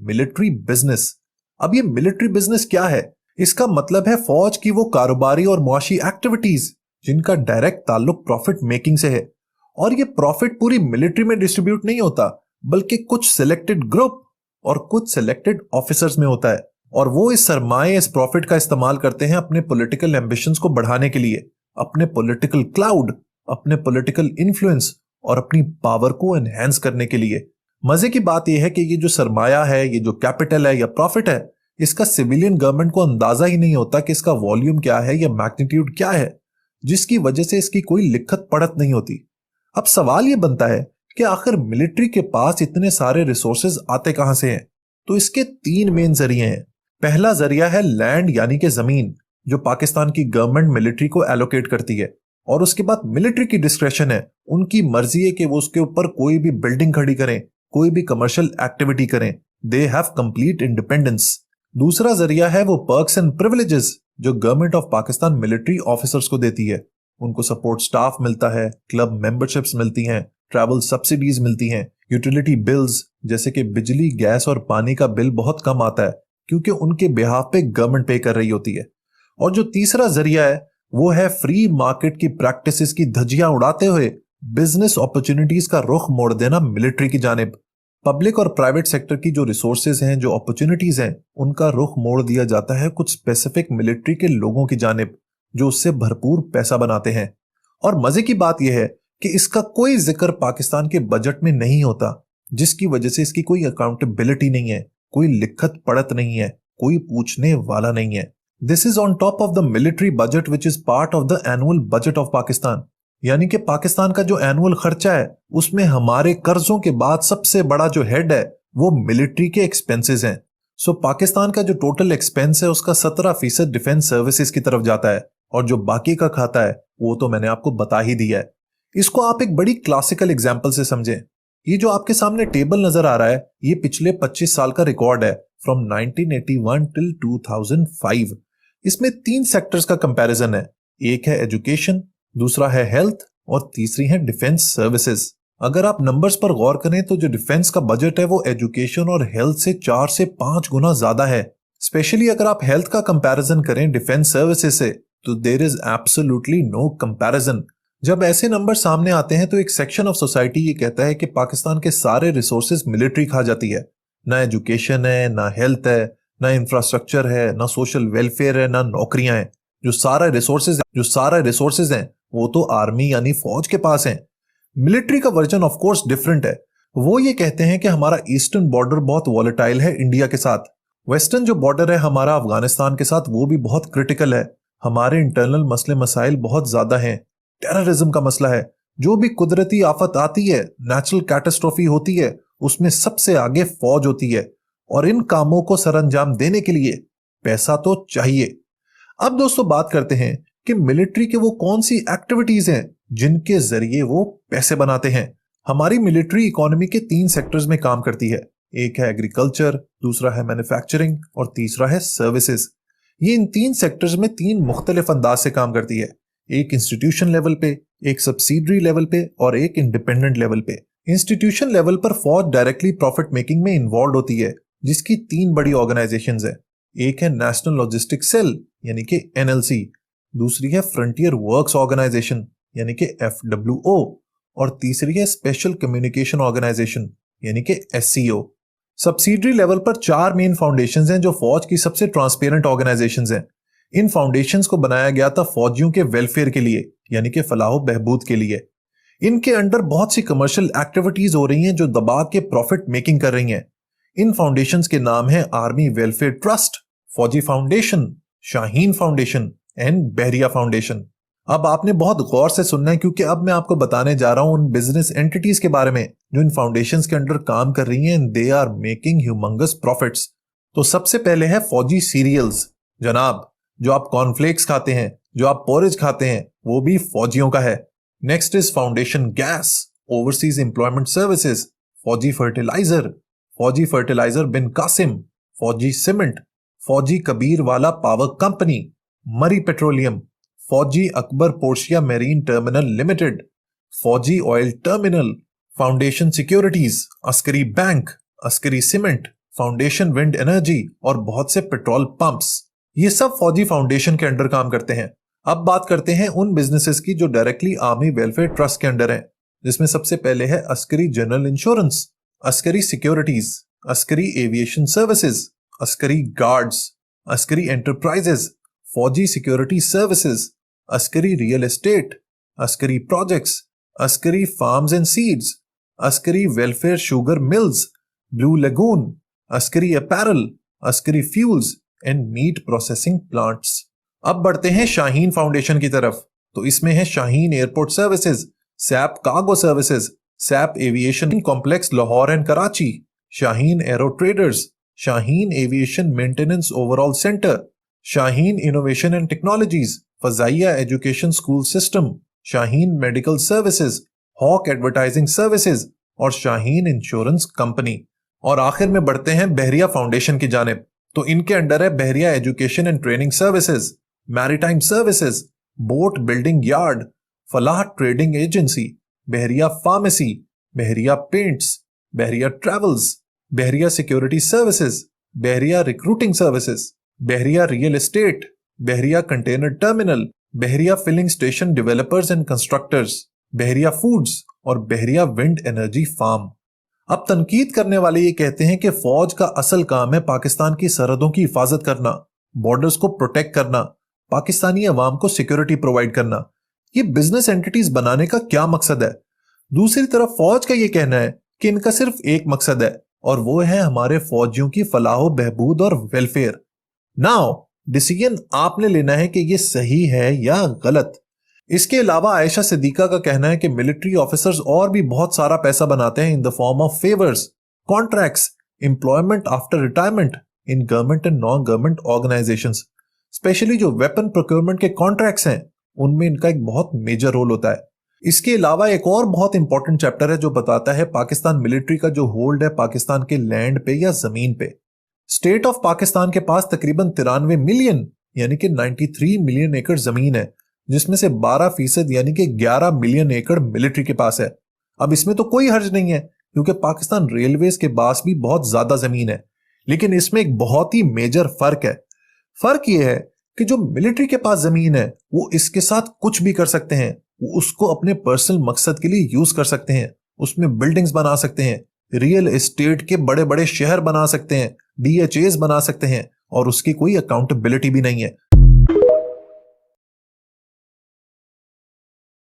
Military business. अब ये military business क्या है? इसका मतलब है फौज की वो कारोबारी और मुआशी एक्टिविटीज जिनका डायरेक्ट ताल्लुक प्रॉफिट मेकिंग से है। और ये प्रॉफिट पूरी मिलिट्री में डिस्ट्रीब्यूट नहीं होता, बल्कि कुछ सिलेक्टेड ग्रुप और कुछ सिलेक्टेड ऑफिसर्स में होता है। और वो इस सरमाए, इस प्रॉफिट का इस्तेमाल करते हैं अपने पॉलिटिकल एम्बिशंस को बढ़ाने के लिए, अपने पॉलिटिकल क्लाउड, अपने पॉलिटिकल इन्फ्लुएंस और अपनी पावर को एनहेंस करने के लिए। मजे की बात यह है कि ये जो सरमाया है, ये जो कैपिटल है या प्रॉफिट है, इसका सिविलियन गवर्नमेंट को अंदाजा ही नहीं होता कि इसका वॉल्यूम क्या है या मैग्नीट्यूड क्या है, जिसकी वजह से इसकी कोई लिखत पढ़त नहीं होती। अब सवाल ये बनता है कि आखिर मिलिट्री के पास इतने सारे रिसोर्सेज आते कहां से हैं? तो इसके तीन मेन जरिए हैं। पहला जरिया है लैंड यानी कि जमीन, जो पाकिस्तान की गवर्नमेंट मिलिट्री को एलोकेट करती है। और उसके बाद मिलिट्री की डिस्क्रेशन है, उनकी मर्जी है कि वो उसके ऊपर कोई भी बिल्डिंग खड़ी करें, कोई भी कमर्शियल एक्टिविटी करें। They have complete independence. दूसरा जरिया है वो पर्क्स एंड प्रिविलेजेस जो government of Pakistan military officers को देती है। उनको सपोर्ट स्टाफ मिलता है, क्लब मेंबरशिप्स मिलती हैं, ट्रैवल सब्सिडीज मिलती हैं, यूटिलिटी बिल्स जैसे कि बिजली, गैस और पानी का बिल बहुत कम आता है क्योंकि उनके बिहाफ पे गवर्नमेंट पे कर रही होती है। और जो तीसरा जरिया है वो है फ्री मार्केट की प्रैक्टिसेस की धज्जियां उड़ाते हुए बिजनेस अपॉर्चुनिटीज का रुख मोड़ देना मिलिट्री की जानिब। पब्लिक और प्राइवेट सेक्टर की जो रिसोर्सेज हैं, जो अपॉर्चुनिटीज हैं, उनका रुख मोड़ दिया जाता है कुछ स्पेसिफिक मिलिट्री के लोगों की जानिब जो उससे भरपूर पैसा बनाते हैं। और मजे की बात यह है कि इसका कोई जिक्र पाकिस्तान के बजट में नहीं होता, जिसकी वजह से इसकी कोई अकाउंटेबिलिटी नहीं है, कोई लिखत पढ़त नहीं है, कोई पूछने वाला नहीं है। This is on top of the military budget which is part of the annual budget of Pakistan. यानी कि पाकिस्तान का जो एनुअल खर्चा है उसमें हमारे कर्जों के बाद सबसे बड़ा जो हेड है वो मिलिट्री के एक्सपेंसेस हैं। सो पाकिस्तान का जो टोटल एक्सपेंस है उसका 17% डिफेंस सर्विसेज की तरफ जाता है और जो बाकी का खाता है वो तो मैंने आपको बता ही दिया है। इसको आप एक बड़ी क्लासिकल एग्जाम्पल से समझें। ये जो आपके सामने टेबल नजर आ रहा है ये पिछले 25 साल का रिकॉर्ड है, फ्रॉम 1981 टिल 2005। इसमें 3 सेक्टर्स का कंपैरिजन है। एक है एजुकेशन, दूसरा है हेल्थ और तीसरी है डिफेंस सर्विसेज। अगर आप नंबर्स पर गौर करें तो जो डिफेंस का बजट है वो एजुकेशन और हेल्थ से 4 से 5 गुना ज्यादा है। स्पेशली अगर आप हेल्थ का कंपैरिजन करें डिफेंस सर्विसेज से तो there is absolutely no comparison. जब ऐसे नंबर सामने आते हैं तो एक सेक्शन ऑफ सोसाइटी ये कहता है कि पाकिस्तान के सारे रिसोर्सेज मिलिट्री खा जाती है। ना एजुकेशन है, ना हेल्थ है, ना इंफ्रास्ट्रक्चर है, ना सोशल वेलफेयर है, ना नौकरियां हैं। जो सारे रिसोर्सेज हैं वो तो आर्मी यानी फौज के पास हैं। मिलिट्री का वर्जन ऑफ कोर्स डिफरेंट है। वो ये कहते हैं कि हमारा ईस्टर्न बॉर्डर बहुत वॉलेटाइल है इंडिया के साथ, वेस्टर्न जो बॉर्डर है हमारा अफगानिस्तान के साथ वो भी बहुत क्रिटिकल है, हमारे इंटरनल मसले मसाइल बहुत ज्यादा हैं, टेररिज्म का मसला है, जो भी कुदरती आफत आती है, नेचुरल कैटास्ट्रोफी होती है, उसमें सबसे आगे फौज होती है। और इन कामों को सरअंजाम देने के लिए पैसा तो चाहिए। अब दोस्तों बात करते हैं कि मिलिट्री के वो कौन सी एक्टिविटीज हैं जिनके जरिए वो पैसे बनाते हैं। हमारी मिलिट्री इकोनॉमी के 3 सेक्टर्स में काम करती है। एक है एग्रीकल्चर, दूसरा है मैन्युफैक्चरिंग और तीसरा है सर्विसेज। ये इन 3 सेक्टर्स में 3 मुख्तलिफ अंदाज से काम करती है, एक इंस्टीट्यूशन लेवल पे, एक सब्सिडरी लेवल पे और एक इंडिपेंडेंट लेवल पे। इंस्टीट्यूशन लेवल पर फौज डायरेक्टली प्रॉफिट मेकिंग में इन्वॉल्व होती है, जिसकी 3 बड़ी ऑर्गेनाइजेशंस है। एक है नेशनल लॉजिस्टिक सेल यानी कि NLC, दूसरी है फ्रंटियर वर्क्स ऑर्गेनाइजेशन यानी कि FWO और तीसरी है स्पेशल कम्युनिकेशन ऑर्गेनाइजेशन यानी कि SCO। सब्सिडरी लेवल पर 4 मेन फाउंडेशंस हैं जो फौज की सबसे ट्रांसपेरेंट ऑर्गेनाइजेशंस हैं। इन फाउंडेशंस को बनाया गया था फौजियों के वेलफेयर के लिए यानी कि फलाह बहबूद के लिए। इनके अंडर बहुत सी कमर्शियल एक्टिविटीज हो रही हैं जो दबा के प्रॉफिट मेकिंग कर रही हैं। इन फाउंडेशंस के नाम है आर्मी वेलफेयर ट्रस्ट, फौजी foundation, Shaheen foundation and Bahria foundation. अब आपने बहुत गौर से सुनना है क्योंकि अब मैं आपको बताने जा रहा हूं उन बिजनेस एंटिटीज के बारे में जो इन फाउंडेशंस के अंडर काम कर रही हैं and they are making humongous profits. तो सबसे पहले है फौजी सीरियल्स। जनाब, जो आप कॉर्नफ्लेक्स खाते हैं, जो आप पोरेज खाते हैं, वो भी फौजियों का है। Next is foundation gas, overseas employment services, फौजी फर्टिलाइजर बिन कासिम, फौजी सीमेंट, फौजी कबीर वाला power company, Mari petroleum, Fauji Akbar Portia marine terminal limited, Fauji oil terminal, foundation securities, Askari bank, Askari cement, foundation wind energy और बहुत से पेट्रोल पंप्स। ये सब फौजी फाउंडेशन के अंडर काम करते हैं। अब बात करते हैं उन बिजनेसेस की जो डायरेक्टली आर्मी वेलफेयर ट्रस्ट के अंडर हैं, जिसमें सबसे पहले है Askari general insurance, Askari securities, Askari aviation services, Askari guards, Askari enterprises, Fauji security services, Askari real estate, Askari projects, Askari farms and seeds, Askari welfare sugar mills, blue lagoon, Askari apparel, Askari fuels and meat processing plants. अब बढ़ते हैं Shaheen foundation की तरफ। तो इसमें है Shaheen airport services, SAP cargo services, SAP aviation complex Lahore and Karachi, Shaheen aero traders, Shaheen aviation maintenance overall centre, Shaheen innovation and technologies, Fazaia education school system, Shaheen medical services, hawk advertising services और Shaheen insurance company. और आखिर में बढ़ते हैं बहरिया फाउंडेशन की जानिब। तो इनके अंडर है Bahria education and training services, maritime services, boat building yard, Falah trading agency, Bahria pharmacy, Bahria paints, Bahria travels, Bahria security services, Bahria recruiting services, Bahria real estate, Bahria container terminal, Bahria filling station developers and constructors, Bahria foods और बहरिया विंड एनर्जी फार्म। अब तनकीद करने वाले ये कहते हैं कि फौज का असल काम है पाकिस्तान की सरहदों की हिफाजत करना, बॉर्डर्स को प्रोटेक्ट करना, पाकिस्तानी अवाम को सिक्योरिटी प्रोवाइड करना। ये बिजनेस एंटिटीज बनाने का क्या मकसद है? दूसरी तरफ फौज का ये कहना है कि इनका सिर्फ एक मकसद है और वो है हमारे फौजियों की फलाह बहबूद और वेलफेयर। नाउ डिसीजन आपने लेना है कि ये सही है या गलत। इसके अलावा आयशा सिद्दीका का कहना है कि मिलिट्री ऑफिसर्स और भी बहुत सारा पैसा बनाते हैं in the form of favours, contracts, employment after retirement in government and non government organisations. Specially जो वेपन प्रोक्योरमेंट के कॉन्ट्रैक्ट्स हैं उनमें इनका एक बहुत मेजर रोल होता है। इसके अलावा एक और बहुत इंपॉर्टेंट चैप्टर है जो बताता है पाकिस्तान मिलिट्री का जो होल्ड है पाकिस्तान के लैंड पे या जमीन पे। स्टेट ऑफ पाकिस्तान के पास तकरीबन 93 मिलियन यानी कि 93 मिलियन एकड़ जमीन है, जिसमें से 12% यानी कि 11 मिलियन एकड़ मिलिट्री के पास है। अब इसमें तो कोई हर्ज नहीं है क्योंकि पाकिस्तान रेलवेज के पास भी बहुत ज्यादा जमीन है, लेकिन इसमें एक बहुत ही मेजर फर्क है। फर्क यह है कि जो मिलिट्री के पास जमीन है वो इसके साथ कुछ भी कर सकते हैं, वो उसको अपने पर्सनल मकसद के लिए यूज कर सकते हैं, उसमें बिल्डिंग्स बना सकते हैं, रियल एस्टेट के बड़े बड़े शहर बना सकते हैं, DHAs बना सकते हैं और उसकी कोई अकाउंटेबिलिटी भी नहीं है।